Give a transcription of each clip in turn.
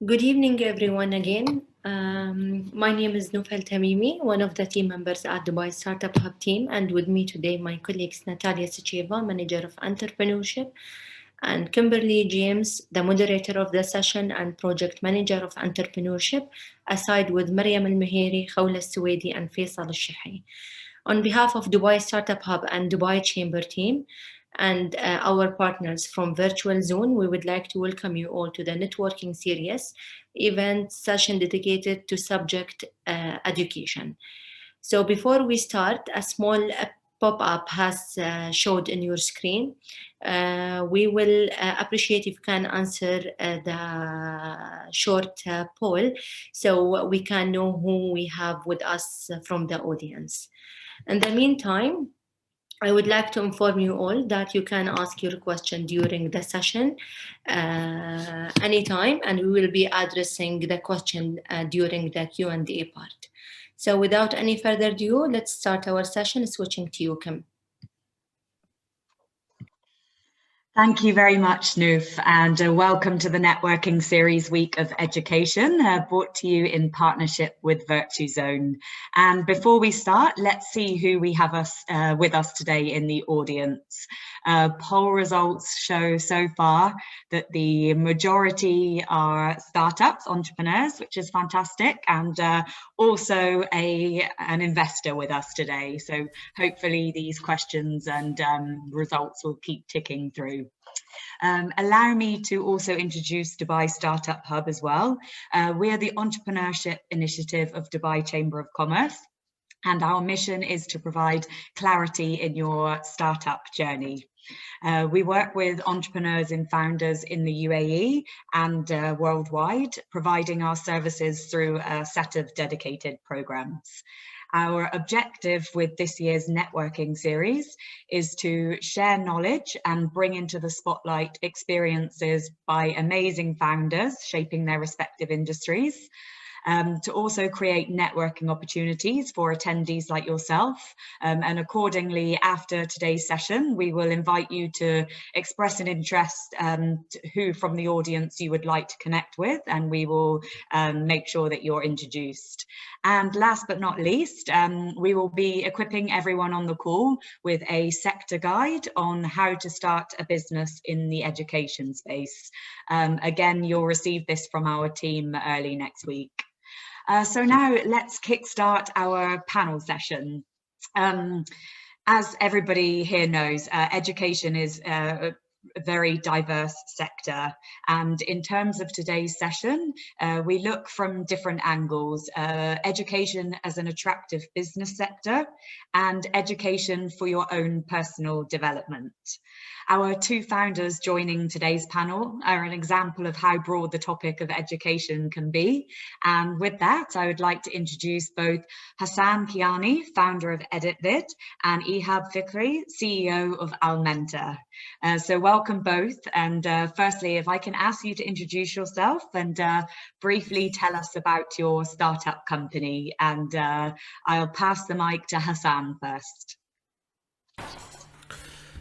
Good evening, everyone, again. My name is Nufel Tamimi, one of the team members at Dubai Startup Hub team, and with me today, my colleagues Natalia Sacheva, Manager of Entrepreneurship, and Kimberly James, the moderator of the session and Project Manager of Entrepreneurship, aside with Mariam Al-Mahiri, Khawla Suwaidi, and Faisal Al-Shahi. On behalf of Dubai Startup Hub and Dubai Chamber team, and our partners from Virtuzone, we would like to welcome you all to the networking series event session dedicated to subject education. So before we start, a small pop-up has showed in your screen. We will appreciate if you can answer the short poll so we can know who we have with us from the audience. In the meantime, I would like to inform you all that you can ask your question during the session anytime, and we will be addressing the question during the Q&A part. So without any further ado, let's start our session. Switching to you, Kim. Thank you very much, Noof, and welcome to the Networking Series Week of Education, brought to you in partnership with Virtuzone. And before we start, let's see who we have with us today in the audience. Poll results show so far that the majority are startups, entrepreneurs, which is fantastic, and also an investor with us today. So hopefully these questions and results will keep ticking through. Allow me to also introduce Dubai Startup Hub as well. We are the entrepreneurship initiative of Dubai Chamber of Commerce, and our mission is to provide clarity in your startup journey. We work with entrepreneurs and founders in the UAE and worldwide, providing our services through a set of dedicated programs. Our objective with this year's networking series is to share knowledge and bring into the spotlight experiences by amazing founders shaping their respective industries. To also create networking opportunities for attendees like yourself. And accordingly, after today's session, we will invite you to express an interest who from the audience you would like to connect with, and we will make sure that you're introduced. And last but not least, we will be equipping everyone on the call with a sector guide on how to start a business in the education space. Again, you'll receive this from our team early next week. So now let's kickstart our panel session. As everybody here knows, education is a very diverse sector, and in terms of today's session, we look from different angles: education as an attractive business sector and education for your own personal development. Our two founders joining today's panel are an example of how broad the topic of education can be. And with that, I would like to introduce both Hassan Kiyany, founder of EditVid, and Ihab Fikry, CEO of Almentor. So welcome both. And firstly, if I can ask you to introduce yourself and briefly tell us about your startup company. And I'll pass the mic to Hassan first.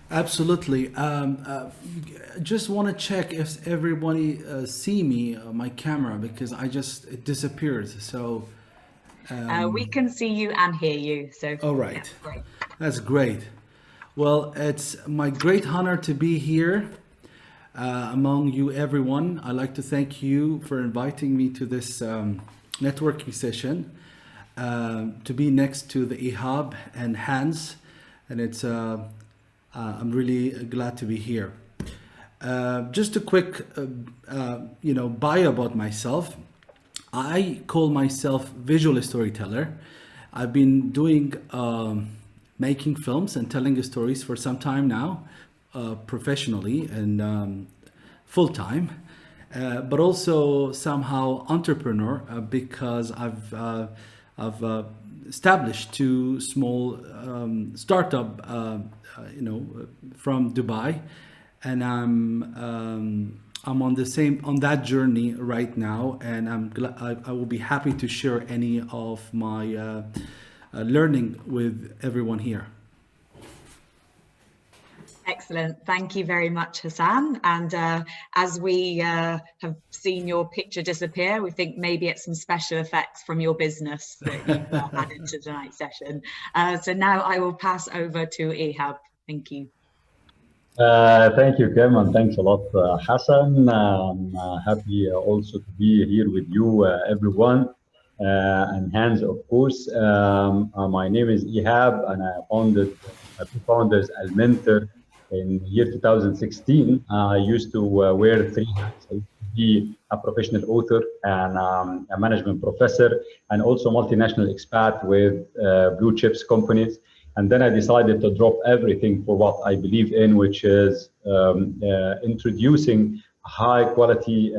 Absolutely. Just want to check if everybody see me, my camera, because it disappeared. So we can see you and hear you. So all right, yeah, great. That's great. Well, it's my great honor to be here among you, everyone. I'd like to thank you for inviting me to this networking session to be next to the Ihab and Hans, and it's. I'm really glad to be here. Just a quick, bio about myself. I call myself visual storyteller. I've been doing making films and telling stories for some time now, professionally and full-time, but also somehow entrepreneur because I've established two small startup from Dubai, and I'm on that journey right now, and I will be happy to share any of my learning with everyone here. Excellent. Thank you very much, Hassan. And as we have seen your picture disappear, we think maybe it's some special effects from your business that you've added to tonight's session. So now I will pass over to Ihab. Thank you. Thank you, Kim, and thanks a lot, Hassan. I'm happy also to be here with you, everyone, and Hans, of course. My name is Ihab, and I co-founded Almentor in year 2016. I used to wear 3 hats. I used to be a professional author and a management professor, and also multinational expat with blue chips companies. And then I decided to drop everything for what I believe in, which is introducing high quality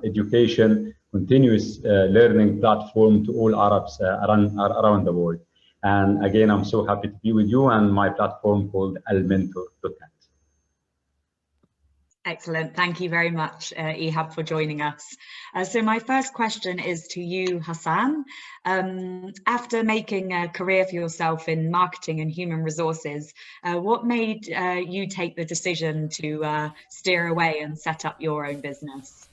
education, continuous learning platform to all Arabs around the world. And again, I'm so happy to be with you and my platform called Almentor.net. Excellent. Thank you very much, Ihab, for joining us. So my first question is to you, Hassan. After making a career for yourself in marketing and human resources, what made you take the decision to steer away and set up your own business?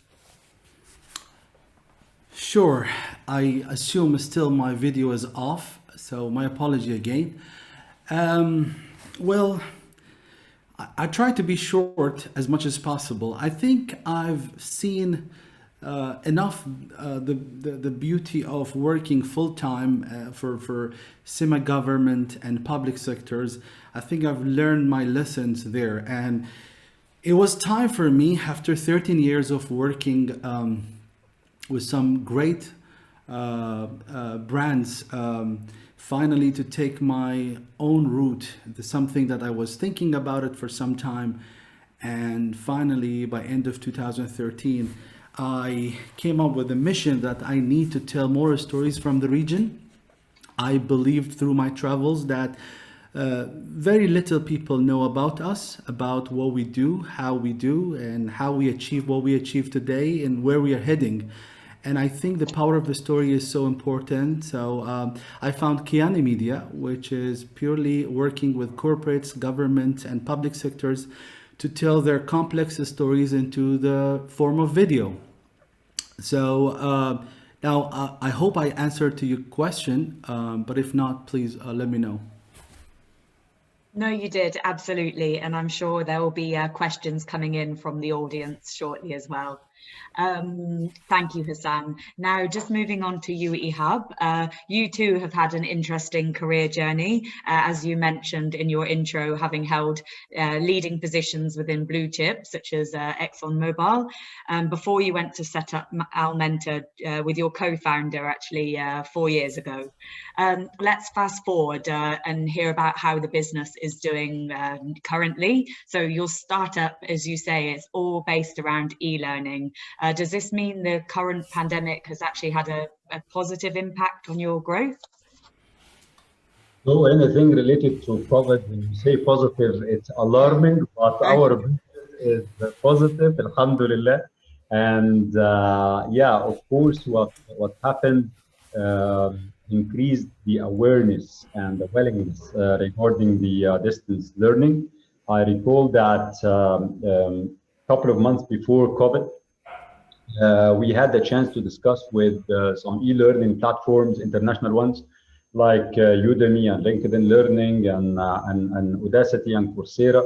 Sure. I assume still my video is off, so my apology again. Well, I try to be short as much as possible. I think I've seen enough the beauty of working full-time for semi-government and public sectors. I think I've learned my lessons there, and it was time for me, after 13 years of working with some great brands, finally to take my own route. It's something that I was thinking about it for some time, and finally by end of 2013 I came up with a mission that I need to tell more stories from the region. I believed through my travels that very little people know about us, about what we do, how we do, and how we achieve what we achieve today and where we are heading. And I think the power of the story is so important. So I found Kiyany Media, which is purely working with corporates, government, and public sectors to tell their complex stories into the form of video. So now I hope I answered to your question, but if not, please let me know. No, you did, absolutely. And I'm sure there will be questions coming in from the audience shortly as well. Thank you, Hassan. Now, just moving on to you, Ihab. You too have had an interesting career journey, as you mentioned in your intro, having held leading positions within blue chips such as ExxonMobil, before you went to set up Almentor with your co-founder actually 4 years ago. Let's fast forward and hear about how the business is doing currently. So your startup, as you say, is all based around e-learning. Does this mean the current pandemic has actually had a positive impact on your growth? So anything related to COVID, when you say positive, it's alarming, but our business is positive, alhamdulillah. And yeah, of course, what happened increased the awareness and the willingness regarding the distance learning. I recall that couple of months before COVID, we had the chance to discuss with some e-learning platforms, international ones, like Udemy and LinkedIn Learning and Udacity and Coursera.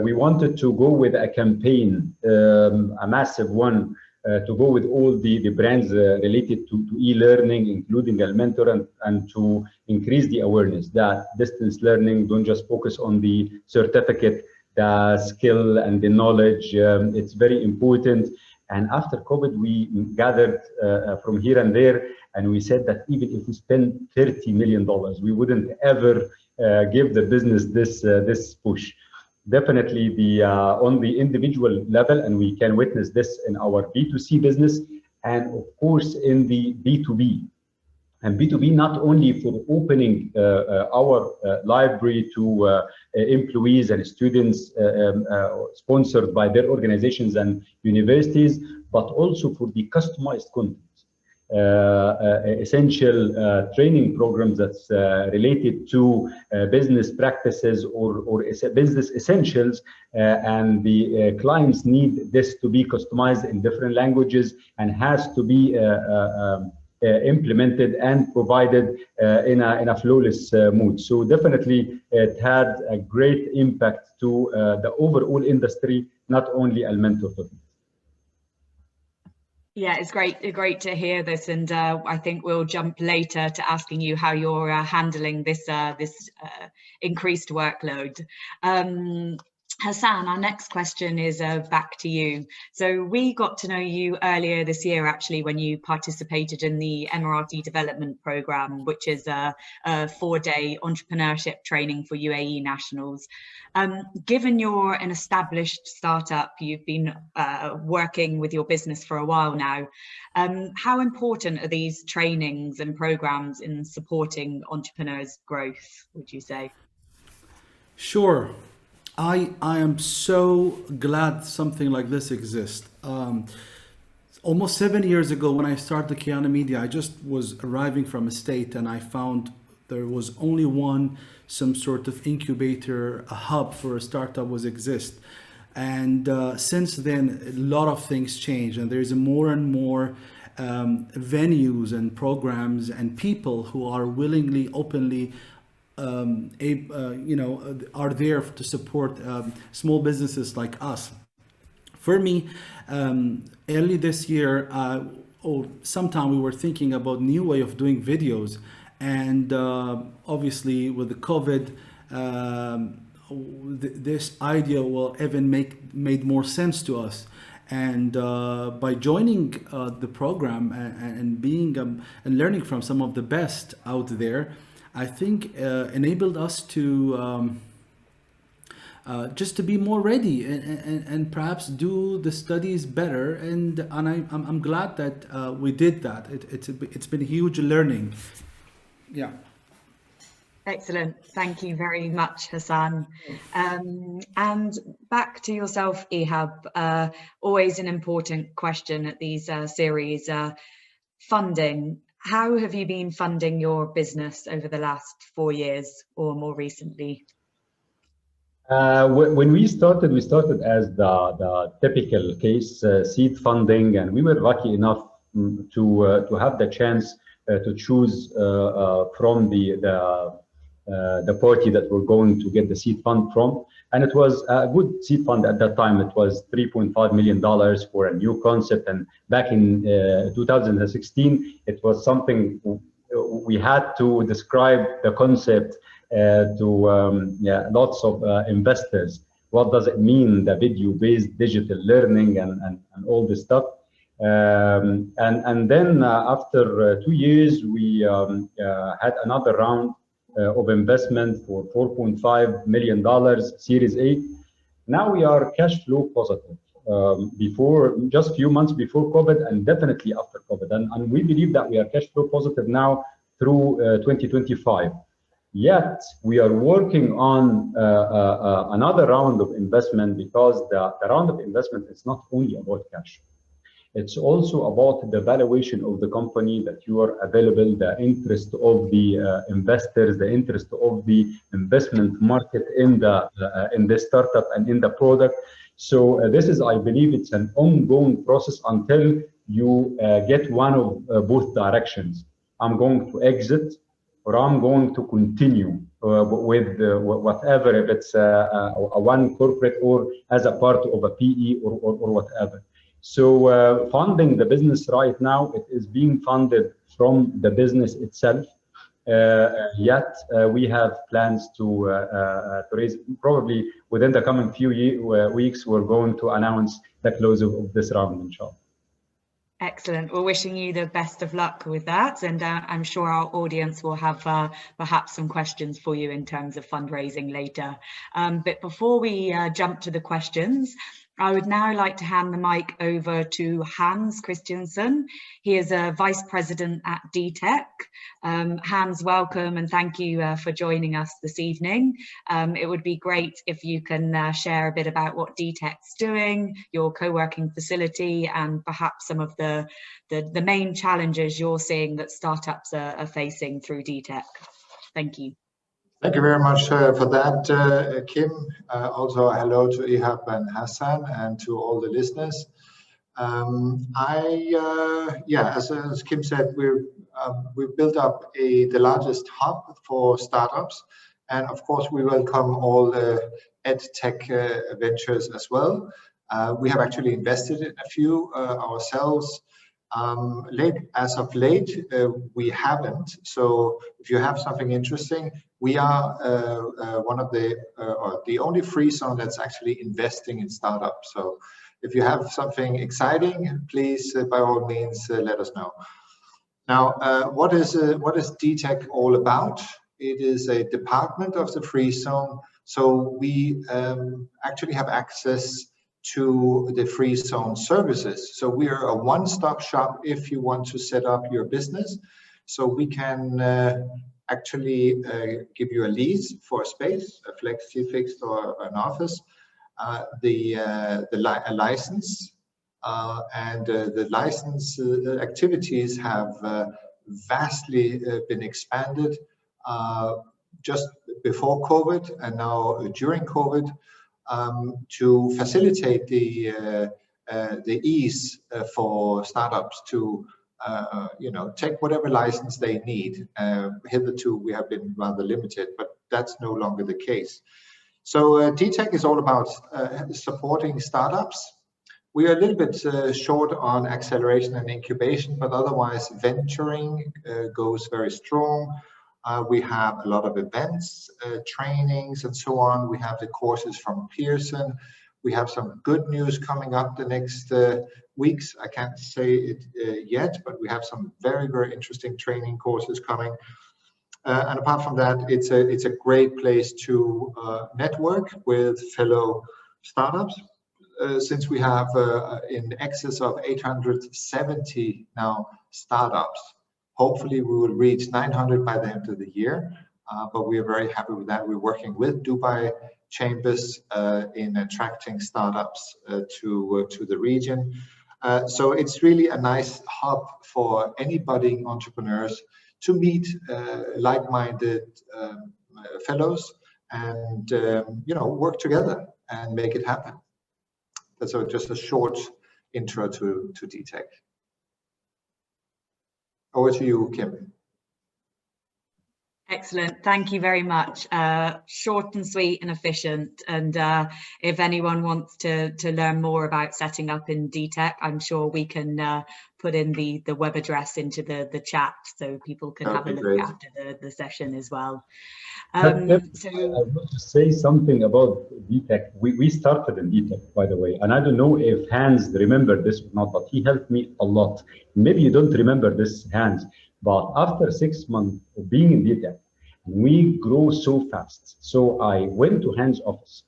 We wanted to go with a campaign, a massive one, to go with all the brands related to e-learning, including Almentor, and to increase the awareness that distance learning don't just focus on the certificate, the skill and the knowledge. It's very important. And after COVID, we gathered from here and there, and we said that even if we spend $30 million, we wouldn't ever give the business this push. Definitely on the individual level, and we can witness this in our B2C business, and of course in the B2B. And B2B not only for opening our library to employees and students sponsored by their organizations and universities, but also for the customized content. essential training programs that's related to business practices or business essentials, and the clients need this to be customized in different languages and has to be implemented and provided in a flawless mood. So definitely it had a great impact to the overall industry, not only Almentor. Yeah, it's great to hear this, and I think we'll jump later to asking you how you're handling this increased workload. Hassan, our next question is back to you. So we got to know you earlier this year, actually, when you participated in the Emirati Development Programme, which is a 4-day entrepreneurship training for UAE nationals. Given you're an established startup, you've been working with your business for a while now, how important are these trainings and programs in supporting entrepreneurs' growth, would you say? Sure. I am so glad something like this exists. Almost 7 years ago, when I started Kiyany Media, I just was arriving from a state, and I found there was only some sort of incubator, a hub for a startup was exist. And since then, a lot of things change, and there's more and more venues and programs and people who are willingly, openly are there to support small businesses like us. For me, early this year, or sometime we were thinking about new way of doing videos, and obviously with the COVID, this idea will even made more sense to us. And by joining the program and being and learning from some of the best out there, I think enabled us to just to be more ready and perhaps do the studies better. And I'm glad that we did that. It's been a huge learning. Yeah. Excellent. Thank you very much, Hassan. And back to yourself, Ihab. Always an important question at these series. Funding. How have you been funding your business over the last 4 years or more recently? When we started as the typical case, seed funding, and we were lucky enough to have the chance to choose from the party that we're going to get the seed fund from. And it was a good seed fund at that time. It was $3.5 million for a new concept. And back in 2016, it was something we had to describe the concept to lots of investors. What does it mean, the video-based digital learning and all this stuff? And then after 2 years, we had another round of investment for $4.5 million, Series A. Now we are cash flow positive. Before, just a few months before COVID, and definitely after COVID, and we believe that we are cash flow positive now through 2025. Yet we are working on another round of investment, because the round of investment is not only about cash. It's also about the valuation of the company, that you are available, the interest of the investors, the interest of the investment market in the startup and in the product. So this is, I believe, it's an ongoing process until you get one of both directions. I'm going to exit, or I'm going to continue with whatever, if it's a one corporate or as a part of a PE or whatever. So funding the business right now, it is being funded from the business itself. Yet we have plans to raise, probably within the coming few weeks, we're going to announce the close of this round, inshallah. Excellent. We're wishing you the best of luck with that, and I'm sure our audience will have perhaps some questions for you in terms of fundraising later. But before we jump to the questions, I would now like to hand the mic over to Hans Christensen. He is a Vice President at DTEC. Hans, welcome and thank you for joining us this evening. It would be great if you can share a bit about what DTEC's doing, your co-working facility, and perhaps some of the main challenges you're seeing that startups are facing through DTEC. Thank you. Thank you very much for that, Kim. Also, hello to Ihab and Hassan and to all the listeners. As Kim said, we've built up the largest hub for startups, and of course we welcome all the EdTech ventures as well. We have actually invested in a few ourselves. As of late, we haven't. So if you have something interesting, we are one of the only free zone that's actually investing in startups. So if you have something exciting, please, by all means, let us know. Now, what is DTEC all about? It is a department of the free zone. So we actually have access to the free zone services. So we are a one-stop shop if you want to set up your business. So we can actually give you a lease for a space, a fixed or an office, a license, and the license activities have vastly been expanded just before COVID and now during COVID. To facilitate the ease for startups to take whatever license they need. Hitherto we have been rather limited, but that's no longer the case. So DTEC is all about supporting startups. We are a little bit short on acceleration and incubation, but otherwise venturing goes very strong. We have a lot of events, trainings, and so on. We have the courses from Pearson. We have some good news coming up the next weeks. I can't say it yet, but we have some very, very interesting training courses coming. And apart from that, it's a great place to network with fellow startups. Since we have in excess of 870 now startups. Hopefully we will reach 900 by the end of the year, but we are very happy with that. We're working with Dubai Chambers in attracting startups to the region. So it's really a nice hub for any budding entrepreneurs to meet like-minded fellows and work together and make it happen. That's just a short intro to DTEC. Over to you, Kim. Excellent. Thank you very much. Short and sweet and efficient. And if anyone wants to learn more about setting up in DTEC, I'm sure we can put in the web address into the chat so people can have a look after the session as well. I want to say something about DTEC. We started in DTEC, by the way, and I don't know if Hans remember this or not, but he helped me a lot. Maybe you don't remember this, Hans, but after 6 months of being in DTEC, we grow so fast. So I went to Hans' office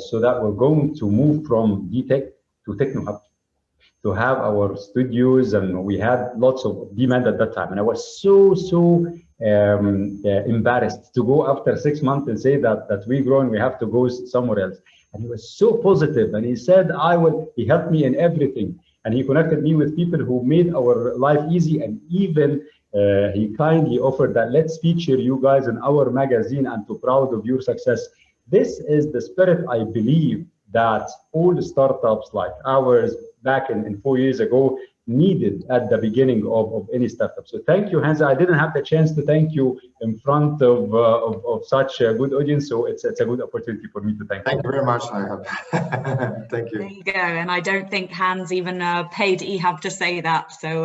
so that we're going to move from DTEC to TechnoHub to have our studios, and we had lots of demand at that time. And I was so embarrassed to go after 6 months and say that we grow and we have to go somewhere else. And he was so positive, and he said he helped me in everything, and he connected me with people who made our life easy, and even he kindly offered that let's feature you guys in our magazine and to proud of your success. This is the spirit I believe that all the startups like ours back in 4 years ago needed at the beginning of any startup. So thank you, Hans. I didn't have the chance to thank you in front of such a good audience, so it's a good opportunity for me to thank you. Thank you very much, Ihab. Thank you. There you go. And I don't think Hans even paid Ihab to say that. So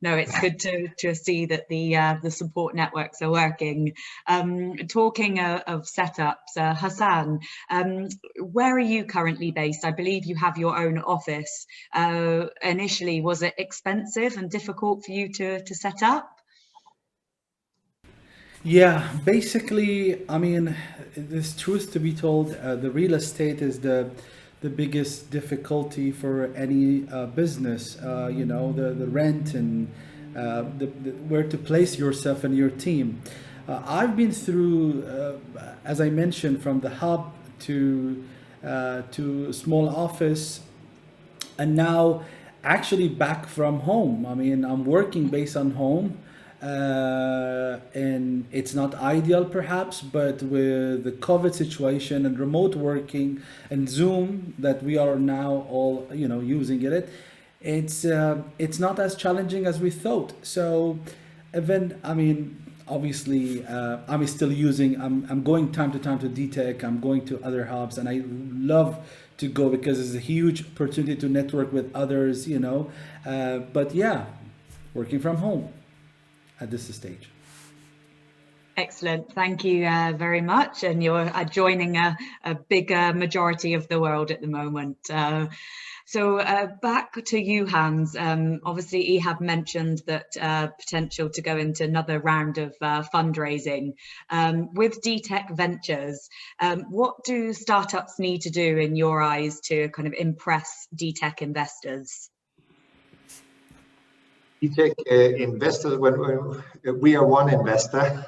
no, it's good to see that the support networks are working. Talking of setups, Hassan, where are you currently based? I believe you have your own office. Initially, was it expensive and difficult for you to set up? Yeah, basically, I mean, this truth to be told, the real estate is the the biggest difficulty for any business. The rent and where to place yourself and your team. I've been through, as I mentioned, from the hub to small office, and now actually back from home. I mean, I'm working based on home, and it's not ideal perhaps, but with the COVID situation and remote working and Zoom that we are now all using it's not as challenging as we thought. So even, I mean, obviously I'm still using, I'm going time to time to DTEC, I'm going to other hubs, and I love to go because it's a huge opportunity to network with others, but yeah, working from home at this stage. Excellent, thank you very much. And you're joining a big majority of the world at the moment. So back to you, Hans. Obviously, Ihab mentioned that potential to go into another round of fundraising. With DTEC Ventures, what do startups need to do in your eyes to kind of impress DTEC investors? DTEC investors, when we are one investor,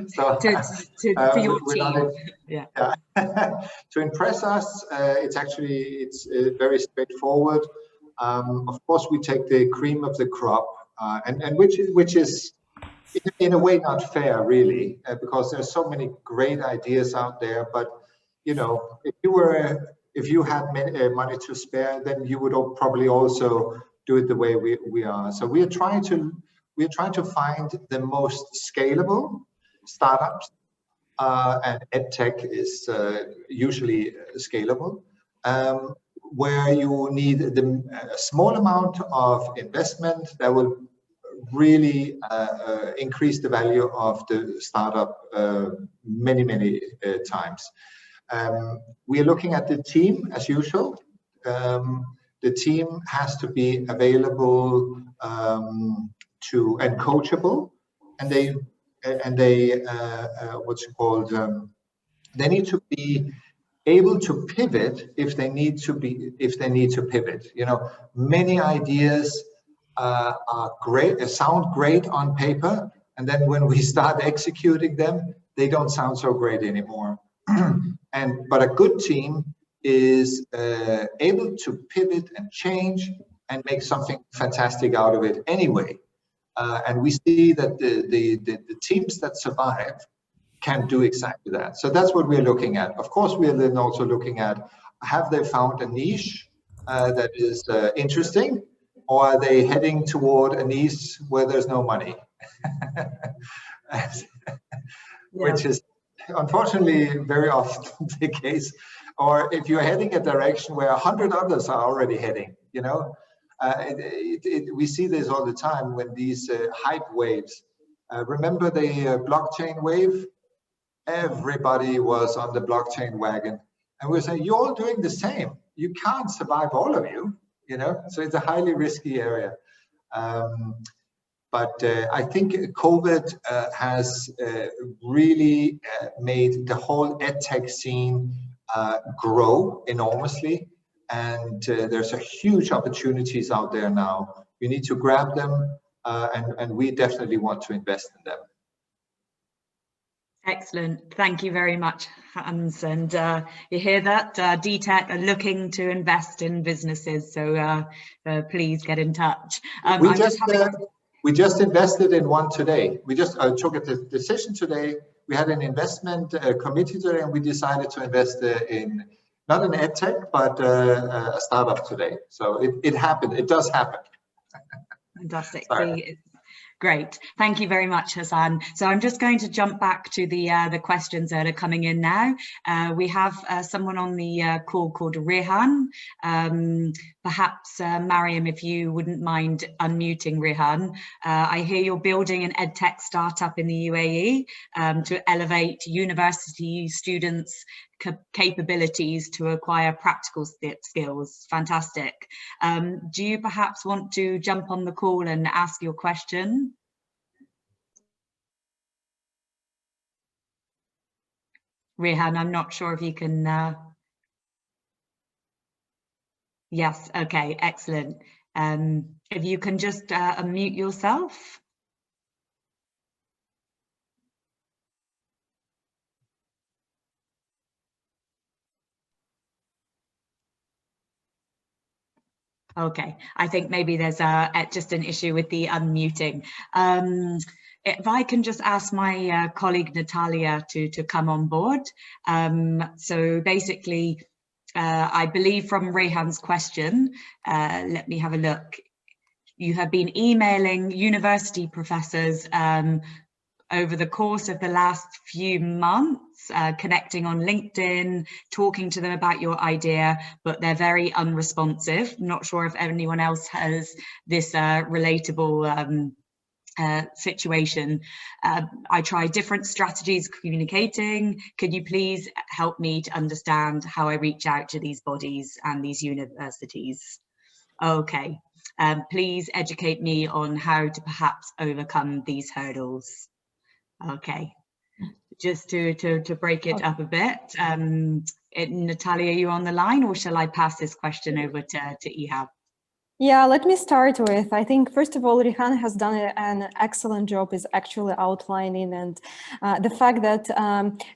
so to your team, yeah. To impress us, it's very straightforward. Of course, we take the cream of the crop, and which is in a way not fair, really, because there's so many great ideas out there. But if you had money to spare, then you would probably also do it the way we are. So we are trying to find the most scalable startups, and EdTech is usually scalable, where you need a small amount of investment that will really increase the value of the startup many times. We are looking at the team as usual. The team has to be available and coachable, and they they need to be able to pivot if they need to pivot. Many ideas are great, sound great on paper, and then when we start executing them, they don't sound so great anymore. But a good team is able to pivot and change and make something fantastic out of it anyway. And we see that the teams that survive can do exactly that. So that's what we're looking at. Of course, we are then also looking at, have they found a niche that is interesting, or are they heading toward a niche where there's no money? Which is unfortunately very often the case. Or if you're heading a direction where 100 others are already heading, we see this all the time when these hype waves. Remember the blockchain wave? Everybody was on the blockchain wagon, and we're saying, you're all doing the same. You can't survive, all of you, So it's a highly risky area. But I think COVID has really made the whole EdTech scene grow enormously, and there's a huge opportunities out there now. We need to grab them, and we definitely want to invest in them. Excellent, thank you very much, Hans. And you hear that? DTEC are looking to invest in businesses, so please get in touch. We just invested in one today. We just took a decision today. We had an investment committee today, and we decided to invest in not an EdTech, but a startup today. So it happened. It does happen. Fantastic. Great. Thank you very much, Hassan. So I'm just going to jump back to the questions that are coming in now. We have someone on the call called Rehan. Perhaps, Mariam, if you wouldn't mind unmuting Rehan. I hear you're building an EdTech startup in the UAE to elevate university students' capabilities to acquire practical skills. Fantastic. Do you perhaps want to jump on the call and ask your question? Rehan, I'm not sure if you can Yes, okay, excellent. If you can just unmute yourself. Okay, I think maybe there's just an issue with the unmuting. If I can just ask my colleague Natalia to come on board. So basically, I believe from Rehan's question, let me have a look. You have been emailing university professors over the course of the last few months, connecting on LinkedIn, talking to them about your idea, but they're very unresponsive. Not sure if anyone else has this relatable situation. I tried different strategies communicating. Could you please help me to understand how I reach out to these bodies and these universities? Okay, please educate me on how to perhaps overcome these hurdles. Okay, just to break it up a bit, Natalia, are you on the line, or shall I pass this question over to Ihab? Yeah, let me start with, I think, first of all, Rehan has done an excellent job is actually outlining, and the fact that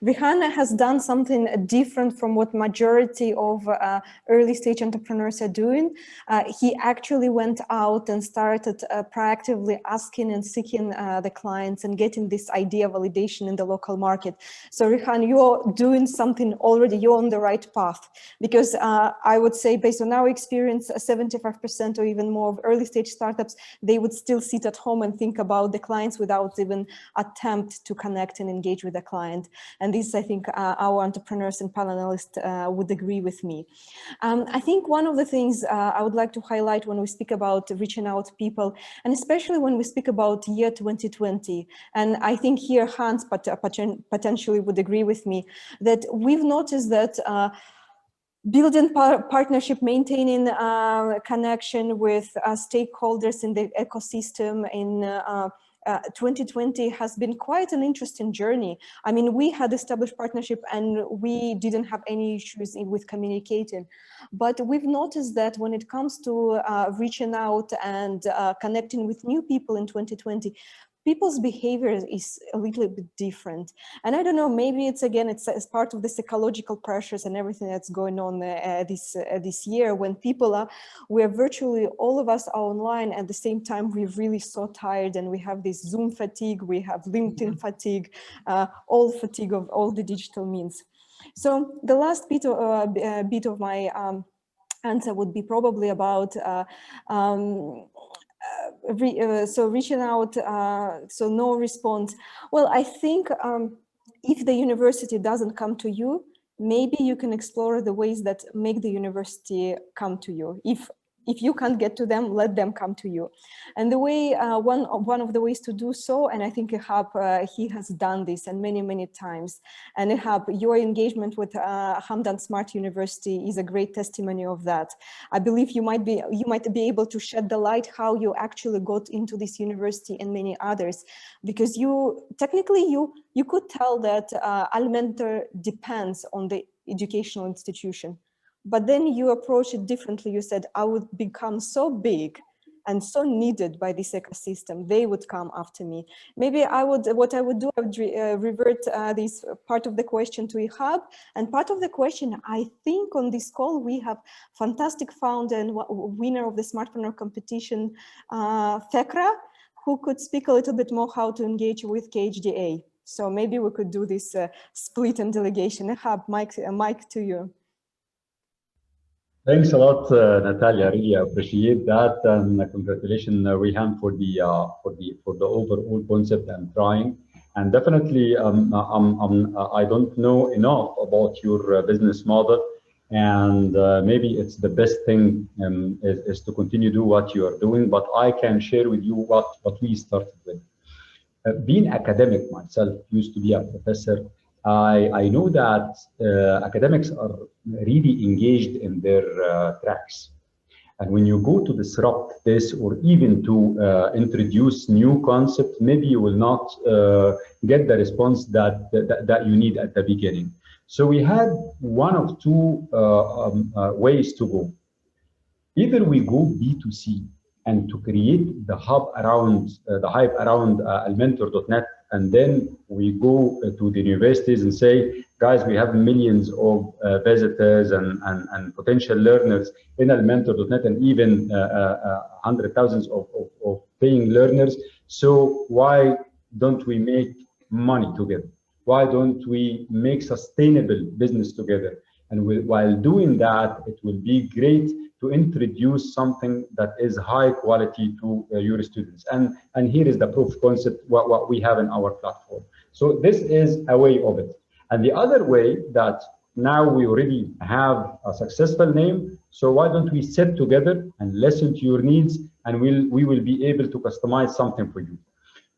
Rehan has done something different from what majority of early stage entrepreneurs are doing. He actually went out and started proactively asking and seeking the clients and getting this idea validation in the local market. So Rehan, you're doing something already, you're on the right path, because I would say based on our experience, 75% or even more of early stage startups, they would still sit at home and think about the clients without even attempt to connect and engage with the client. And this, I think, our entrepreneurs and panelists would agree with me. I think one of the things I would like to highlight when we speak about reaching out to people, and especially when we speak about year 2020, and I think here Hans potentially would agree with me, that we've noticed that building partnership, maintaining connection with stakeholders in the ecosystem in 2020 has been quite an interesting journey. I mean, we had established partnership and we didn't have any issues with communicating, but we've noticed that when it comes to reaching out and connecting with new people in 2020, people's behavior is a little bit different. And I don't know, maybe it's again, it's as part of the psychological pressures and everything that's going on this year, when people we're virtually, all of us are online at the same time. We're really so tired, and we have this Zoom fatigue, we have LinkedIn fatigue, all fatigue of all the digital means. So the last bit of my answer would be probably about so reaching out, so no response. Well, I think if the university doesn't come to you, maybe you can explore the ways that make the university come to you. If you can't get to them, let them come to you. And the way, one of the ways to do so, and I think Ihab, he has done this and many times. And Ihab, your engagement with Hamdan Smart University is a great testimony of that. I believe you might be able to shed the light how you actually got into this university and many others, because technically you could tell that Almentor depends on the educational institution. But then you approach it differently. You said, I would become so big and so needed by this ecosystem, they would come after me. Maybe what I would do, I would revert this part of the question to Ihab, and part of the question, I think on this call, we have fantastic founder and winner of the Smartpreneur competition, Fikry, who could speak a little bit more how to engage with KHDA. So maybe we could do this split and delegation. Ihab, mic to you. Thanks a lot, Natalia. I really appreciate that, and congratulations, Rehan, for the overall concept and trying. And definitely, I don't know enough about your business model, and maybe it's the best thing is to continue do what you are doing. But I can share with you what we started with. Being academic myself, used to be a professor. I know that academics are really engaged in their tracks. And when you go to disrupt this, or even to introduce new concepts, maybe you will not get the response that you need at the beginning. So we had one of two ways to go. Either we go B2C and to create the hub around, the hype around Almentor.net, and then we go to the universities and say, guys, we have millions of visitors and potential learners in Almentor.net, and even hundred thousands of paying learners. So why don't we make money together? Why don't we make sustainable business together? And while doing that, it will be great to introduce something that is high quality to your students. And here is the proof concept, what we have in our platform. So this is a way of it. And the other way that now we already have a successful name, so why don't we sit together and listen to your needs, and we will be able to customize something for you.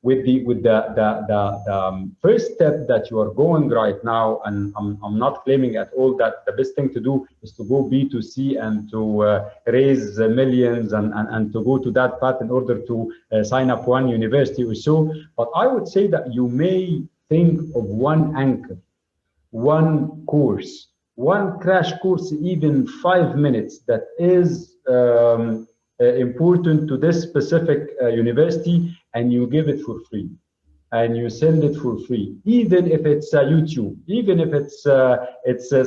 With the first step that you are going right now, and I'm not claiming at all that the best thing to do is to go B2C and to raise millions and to go to that path in order to sign up one university or so. But I would say that you may think of one anchor, one course, one crash course, even 5 minutes that is important to this specific university, and you give it for free, and you send it for free, even if it's YouTube, even if it's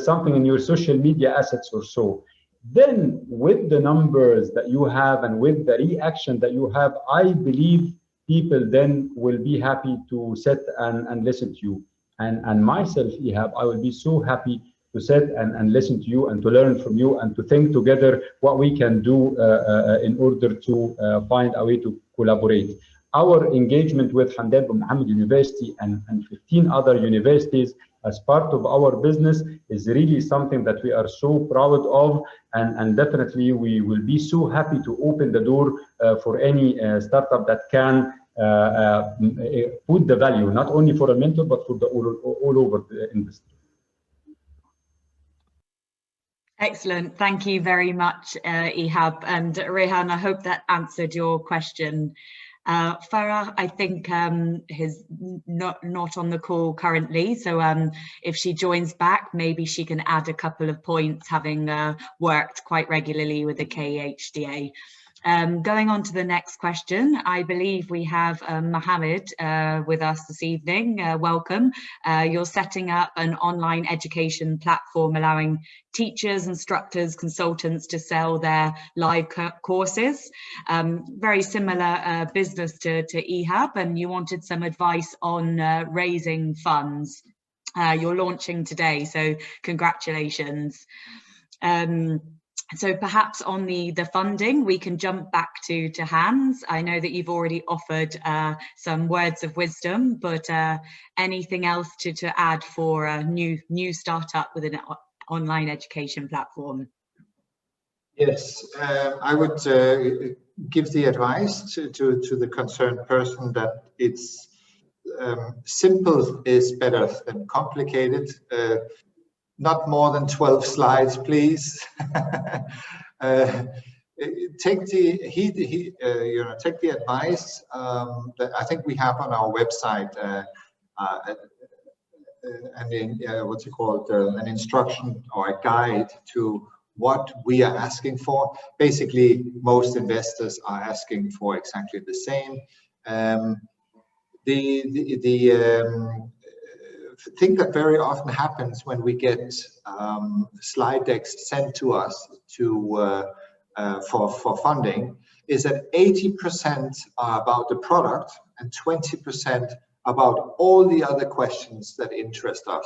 something in your social media assets or so. Then with the numbers that you have and with the reaction that you have, I believe people then will be happy to sit and listen to you. And myself, Ihab, I will be so happy to sit and listen to you and to learn from you and to think together what we can do in order to find a way to collaborate. Our engagement with Hamdan bin Mohammed University and 15 other universities as part of our business is really something that we are so proud of, and definitely we will be so happy to open the door for any startup that can put the value, not only for Almentor, but for the all over the industry. Excellent. Thank you very much, Ihab. And Rehan, I hope that answered your question. Farah, I think, is not on the call currently. So if she joins back, maybe she can add a couple of points, having worked quite regularly with the KHDA. Going on to the next question, I believe we have Mohammed with us this evening. Welcome. You're setting up an online education platform allowing teachers, instructors, consultants to sell their live courses. Very similar business to Ihab, and you wanted some advice on raising funds. You're launching today, so congratulations. So perhaps on the funding, we can jump back to Hans. I know that you've already offered some words of wisdom, but anything else to add for a new startup with an online education platform? Yes, I would give the advice to the concerned person that it's simple is better than complicated. Not more than 12 slides, please. Take the advice that I think we have on our website, what's it called, an instruction or a guide to what we are asking for. Basically, most investors are asking for exactly the same. Thing that very often happens when we get slide decks sent to us for funding is that 80% are about the product and 20% about all the other questions that interest us.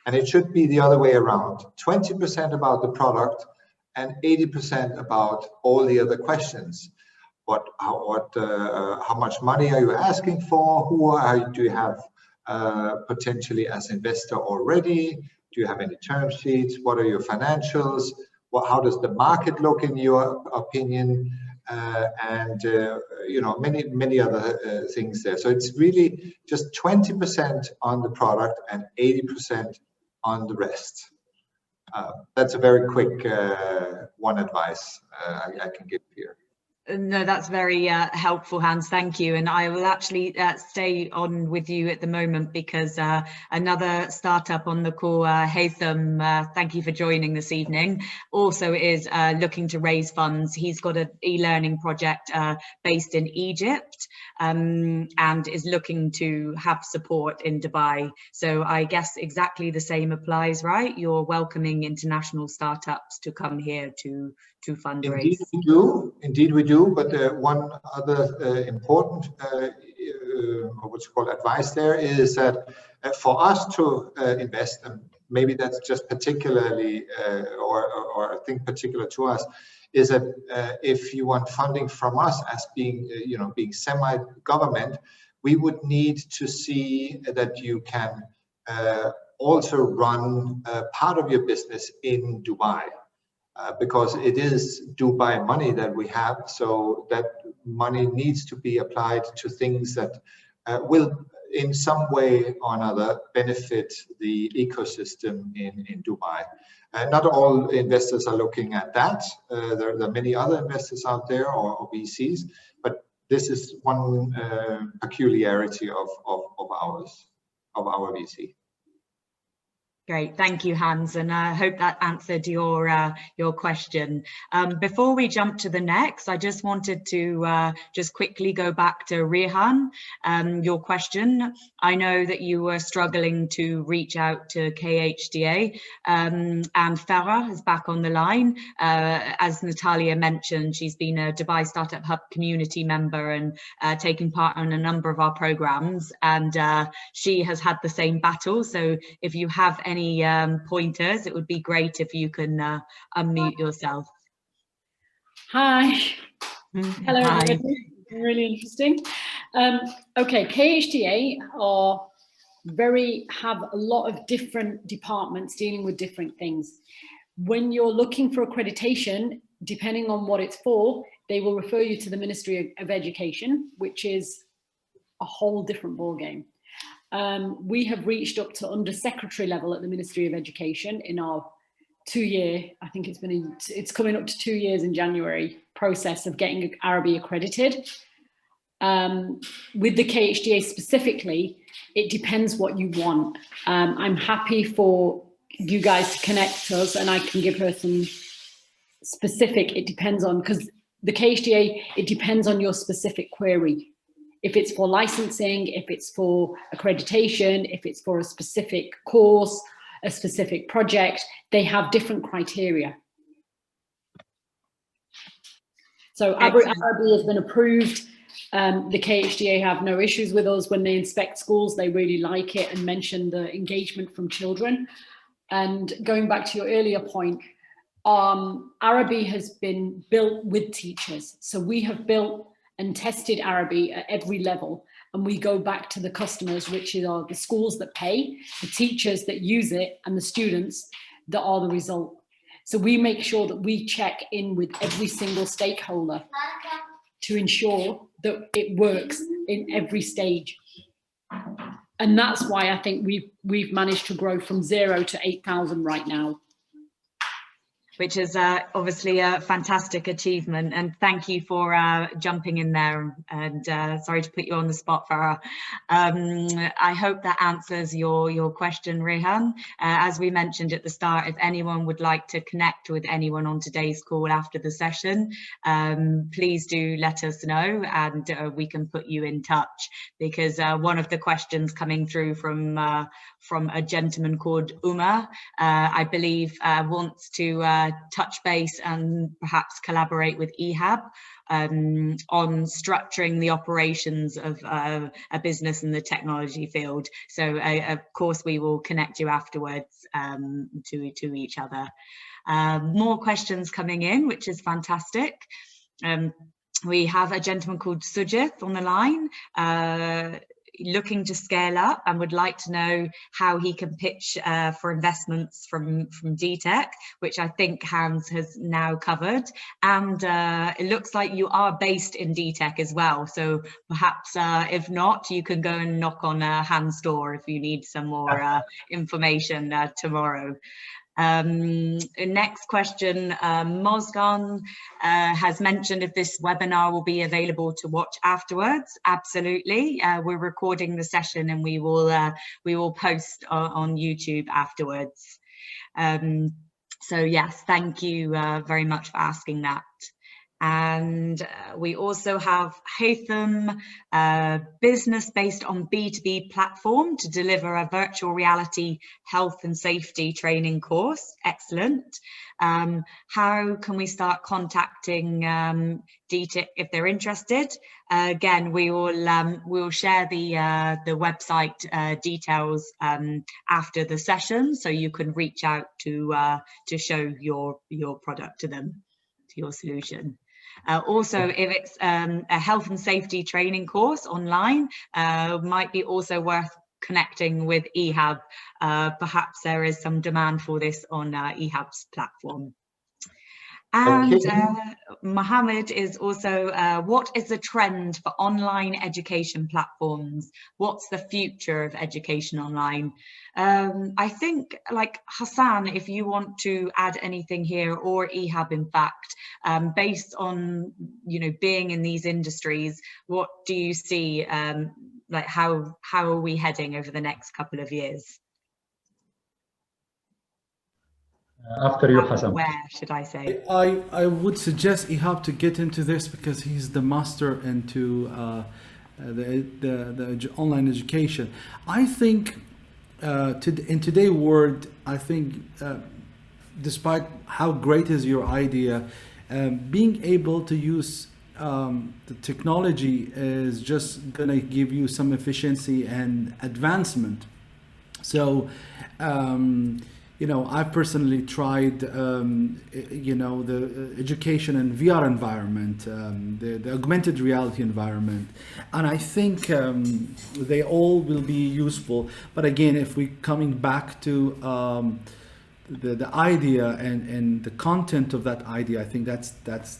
And it should be the other way around. 20% about the product and 80% about all the other questions. How much money are you asking for? Do you have potentially as investor already? Do you have any term sheets? What are your financials? How does the market look in your opinion? Many other things there. So it's really just 20% on the product and 80% on the rest. That's a very quick one advice I can give here. No, that's very helpful, Hans. Thank you. And I will actually stay on with you at the moment because another startup on the call, Haytham, thank you for joining this evening, also is looking to raise funds. He's got an e-learning project based in Egypt and is looking to have support in Dubai. So I guess exactly the same applies, right? You're welcoming international startups to come here to fundraise. Indeed we do. But one other important what's called advice there is that for us to invest, and maybe that's just particularly or I think particular to us, is that if you want funding from us as being being semi-government, we would need to see that you can also run part of your business in Dubai. Because it is Dubai money that we have, so that money needs to be applied to things that will in some way or another benefit the ecosystem in Dubai. Not all investors are looking at that. There are many other investors out there or VCs, but this is one peculiarity of ours, of our VC. Great, thank you, Hans, and I hope that answered your question. Before we jump to the next, I just wanted to just quickly go back to Rehan, your question. I know that you were struggling to reach out to KHDA, and Farah is back on the line. As Natalia mentioned, she's been a Dubai Startup Hub community member and taking part in a number of our programs, and she has had the same battle. So if you have any pointers, it would be great if you can unmute yourself. Hi. Hello, Hi. everybody. Really interesting. Okay, KHDA have a lot of different departments dealing with different things. When you're looking for accreditation, depending on what it's for, they will refer you to the Ministry of Education, which is a whole different ballgame. We have reached up to Undersecretary level at the Ministry of Education in our 2-year, I think it's coming up to 2 years in January, process of getting Arabic accredited. With the KHDA specifically, it depends what you want. I'm happy for you guys to connect us and I can give her some specific, it depends on, because the KHDA, it depends on your specific query. If it's for licensing, if it's for accreditation, if it's for a specific course, a specific project, they have different criteria. So Arabic has been approved. The KHDA have no issues with us when they inspect schools. They really like it and mention the engagement from children. And going back to your earlier point, Arabic has been built with teachers. So we have built and tested Arabic at every level. And we go back to the customers, which are the schools that pay, the teachers that use it, and the students that are the result. So we make sure that we check in with every single stakeholder to ensure that it works in every stage. And that's why I think we've managed to grow from 0 to 8,000 right now. Which is obviously a fantastic achievement, and thank you for jumping in there, and sorry to put you on the spot, Farah. I hope that answers your question, Rehan. As we mentioned at the start, if anyone would like to connect with anyone on today's call after the session, please do let us know and we can put you in touch, because one of the questions coming through from a gentleman called Umar, I believe wants to touch base and perhaps collaborate with Ihab on structuring the operations of a business in the technology field. So of course we will connect you afterwards to each other. More questions coming in, which is fantastic. We have a gentleman called Sujith on the line, looking to scale up and would like to know how he can pitch for investments from DTEC, which I think Hans has now covered. And it looks like you are based in DTEC as well. So perhaps if not, you can go and knock on Hans' door if you need some more information tomorrow. Next question, Mozgan has mentioned if this webinar will be available to watch afterwards. Absolutely, we're recording the session and we will post on YouTube afterwards. So yes, thank you very much for asking that. And we also have Hatham, business based on B2B platform to deliver a virtual reality health and safety training course. Excellent. How can we start contacting DTEC if they're interested? Again, we will share the website details after the session, so you can reach out to show your product to them, to your solution. Also, if it's a health and safety training course online, might be also worth connecting with Ihab. Perhaps there is some demand for this on Ihab's platform. And Mohammed is also, what is the trend for online education platforms? What's the future of education online? I think, like Hassan, if you want to add anything here, or Ihab, in fact, based on, you know, being in these industries, what do you see, like how are we heading over the next couple of years? After you, Hassan. Where should I say? I would suggest Ihab to get into this because he's the master into the online education. I think in today's world, I think despite how great is your idea, being able to use the technology is just gonna give you some efficiency and advancement. So you know, I personally tried, you know, the education and VR environment, the augmented reality environment, and I think they all will be useful. But again, if we're coming back to the idea and the content of that idea, I think that's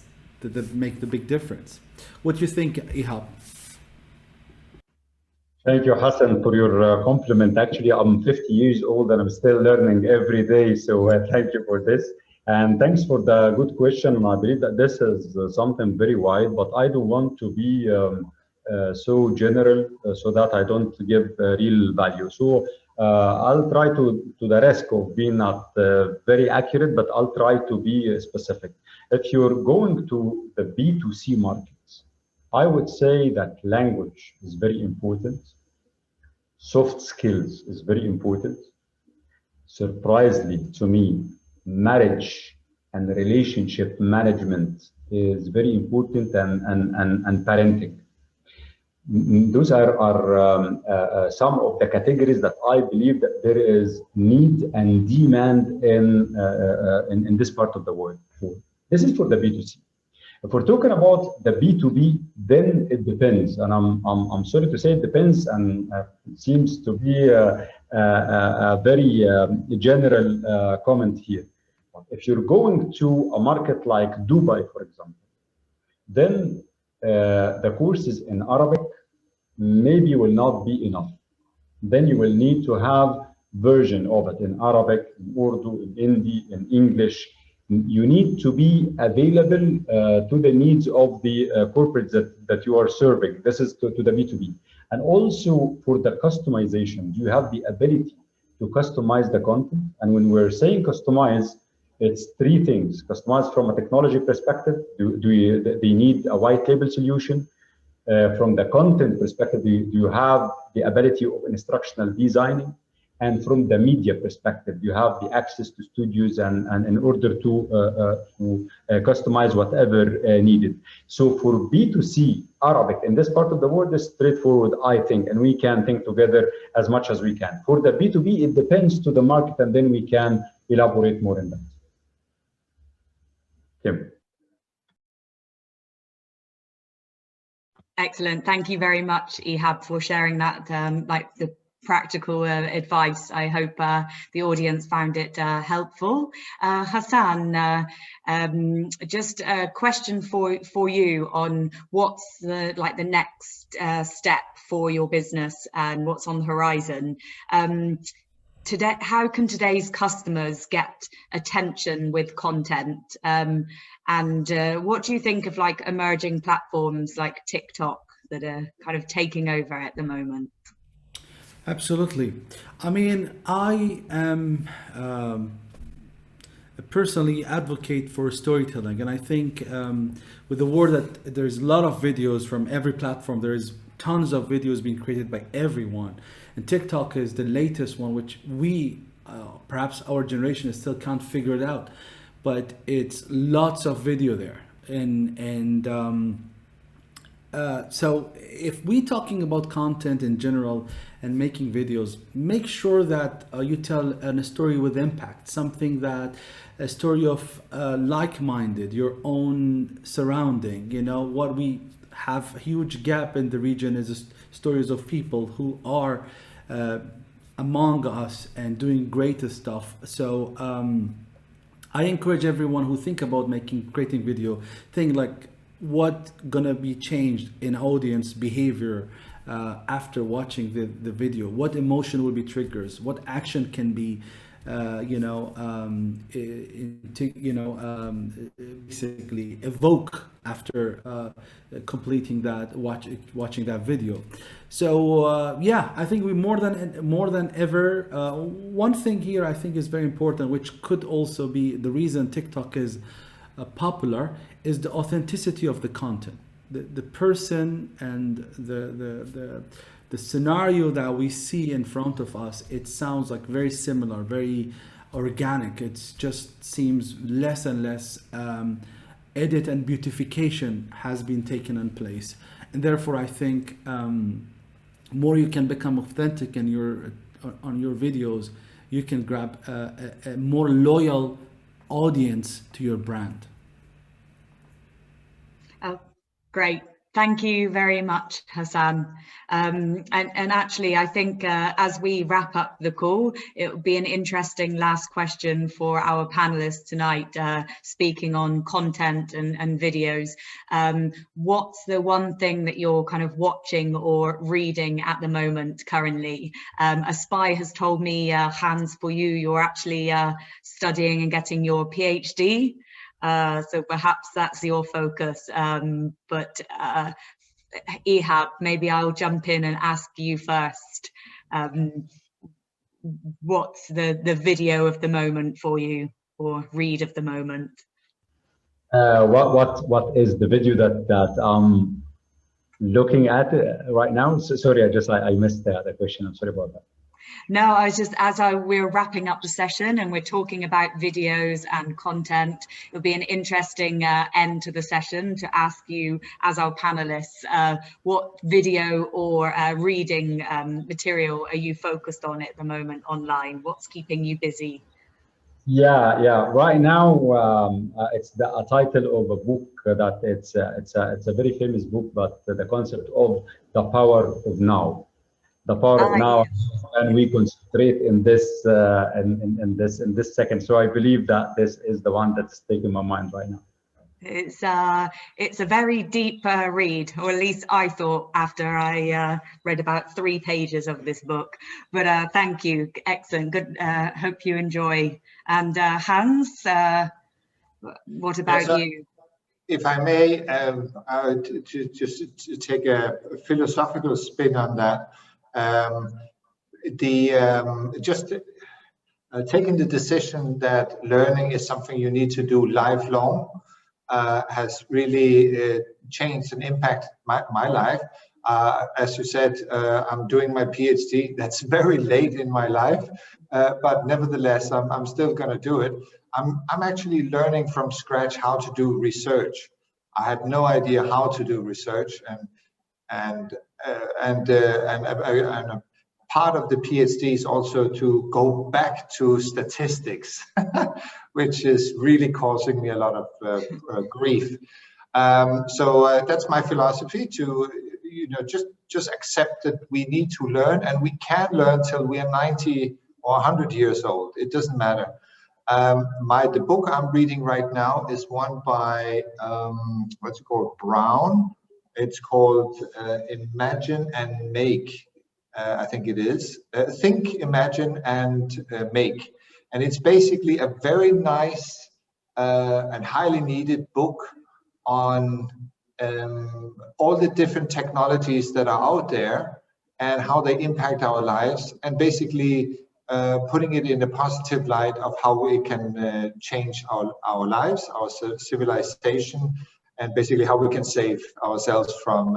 make the big difference. What do you think, Ihab? Thank you, Hassan, for your compliment. Actually, I'm 50 years old and I'm still learning every day. So thank you for this. And thanks for the good question. I believe that this is something very wide, but I don't want to be so general so that I don't give real value. So I'll try to the risk of being not very accurate, but I'll try to be specific. If you're going to the B2C markets, I would say that language is very important. Soft skills is very important. Surprisingly to me, marriage and relationship management is very important, and parenting. Those are some of the categories that I believe that there is need and demand in this part of the world. This is for the B2C. If we're talking about the B2B, then it depends, and I'm sorry to say it depends, and it seems to be a very general comment here. If you're going to a market like Dubai, for example, then the courses in Arabic maybe will not be enough. Then you will need to have version of it in Arabic, in Urdu, in Hindi, in English. You need to be available to the needs of the corporates that you are serving. This is to the B2B. And also for the customization, you have the ability to customize the content. And when we're saying customize, it's three things. Customize from a technology perspective. They need a white label solution? From the content perspective, do you have the ability of instructional designing? And from the media perspective, you have the access to studios and in order to customize whatever needed. So for B2C, Arabic in this part of the world is straightforward, I think, and we can think together as much as we can. For the B2B, it depends to the market, and then we can elaborate more in that. Kim. Excellent. Thank you very much, Ihab, for sharing that, like the practical advice. I hope the audience found it helpful. Hassan, just a question for you on what's the next step for your business and what's on the horizon. today, how can today's customers get attention with content? And what do you think of like emerging platforms like TikTok that are kind of taking over at the moment? Absolutely. I mean, I am personally advocate for storytelling, and I think with the word that there's a lot of videos from every platform, there's tons of videos being created by everyone, and TikTok is the latest one, which we perhaps our generation still can't figure it out, but it's lots of video there, and so if we're talking about content in general and making videos, make sure that you tell a story with impact, something that a story of like-minded, your own surrounding. You know, what we have a huge gap in the region is stories of people who are among us and doing greater stuff. So I encourage everyone who think about creating video, think like, what gonna be changed in audience behavior after watching the video? What emotion will be triggers? What action can be, basically evoke after completing that, watching that video? So yeah, I think we more than ever. One thing here I think is very important, which could also be the reason TikTok is popular, is the authenticity of the content. The person and the scenario that we see in front of us, it sounds like very similar, very organic. It just seems less and less edit and beautification has been taken in place, and therefore I think more you can become authentic in on your videos, you can grab a more loyal audience to your brand. Oh, great. Thank you very much, Hassan. And actually, I think as we wrap up the call, it would be an interesting last question for our panelists tonight, speaking on content and videos. What's the one thing that you're kind of watching or reading at the moment currently? A spy has told me, Hans, for you, you're actually studying and getting your PhD. So perhaps that's your focus, but Ihab, maybe I'll jump in and ask you first. What's the video of the moment for you, or read of the moment? What is the video that I'm looking at right now? So, sorry, I missed the question. I'm sorry about that. No, I was just, we're wrapping up the session and we're talking about videos and content, it'll be an interesting end to the session to ask you, as our panelists, what video or reading material are you focused on at the moment online? What's keeping you busy? Yeah. Right now, it's a title of a book that it's a very famous book, but the concept of the power of now. The power of now, and we concentrate in this in this second. So I believe that this is the one that's taking my mind right now. It's a very deep read, or at least I thought after I read about 3 pages of this book. But thank you, excellent, good. Hope you enjoy. And Hans, what about you? If I may, to take a philosophical spin on that. Taking the decision that learning is something you need to do lifelong has really changed and impacted my life. As you said, I'm doing my PhD. That's very late in my life, but nevertheless, I'm still going to do it. I'm actually learning from scratch how to do research. I had no idea how to do research, and a part of the PhD is also to go back to statistics, which is really causing me a lot of grief. So that's my philosophy, to just accept that we need to learn, and we can learn till we are 90 or 100 years old. It doesn't matter. The book I'm reading right now is one by Brown. It's called Imagine and Make. I think it is. Think, Imagine, and Make. And it's basically a very nice and highly needed book on all the different technologies that are out there and how they impact our lives, and basically putting it in a positive light of how we can change our lives, our civilization, and basically how we can save ourselves from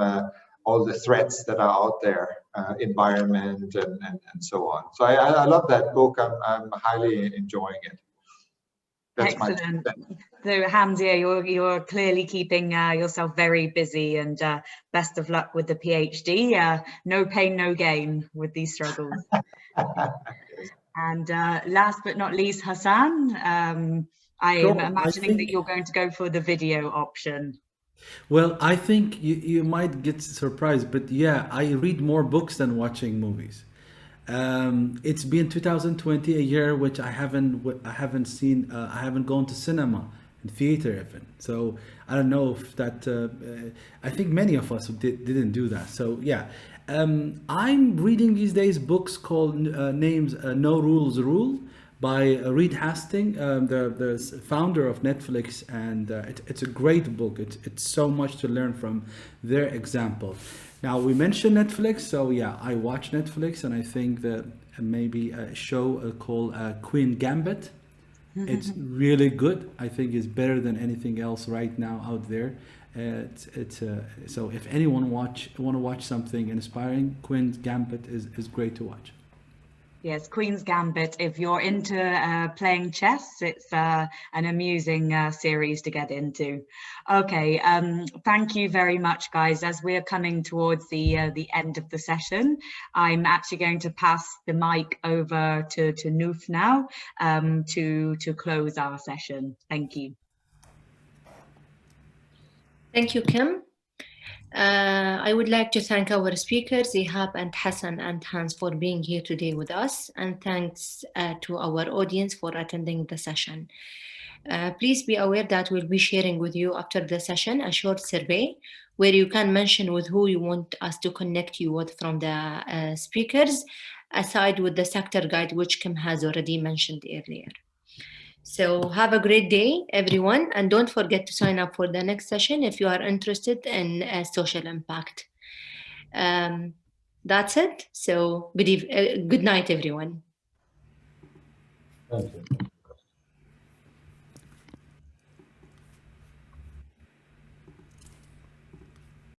all the threats that are out there, environment and so on. So I love that book. I'm highly enjoying it. That's excellent. So Hamzia, you're clearly keeping yourself very busy, and best of luck with the PhD. No pain, no gain with these struggles. And last but not least, Hassan, I'm imagining that you're going to go for the video option. Well, I think you might get surprised, but yeah, I read more books than watching movies. It's been 2020, a year which I haven't seen. I haven't gone to cinema and theater even. So I don't know if that. I think many of us didn't do that. So yeah, I'm reading these days books called names No Rules Rule by Reed Hastings, the founder of Netflix, and it's a great book. It's so much to learn from their example. Now, we mentioned Netflix, so yeah, I watch Netflix, and I think that maybe a show called Queen Gambit. It's really good. I think it's better than anything else right now out there. So if anyone want to watch something inspiring, Queen's Gambit is great to watch. Yes, Queen's Gambit. If you're into playing chess, it's an amusing series to get into. Okay, thank you very much, guys. As we're coming towards the end of the session, I'm actually going to pass the mic over to Noof now to close our session. Thank you. Thank you, Kim. I would like to thank our speakers, Ihab and Hassan and Hans, for being here today with us, and thanks to our audience for attending the session. Please be aware that we'll be sharing with you after the session a short survey where you can mention with who you want us to connect you with from the speakers, aside with the sector guide, which Kim has already mentioned earlier. So have a great day, everyone, and don't forget to sign up for the next session if you are interested in social impact. That's it. So good night, everyone. Thank you.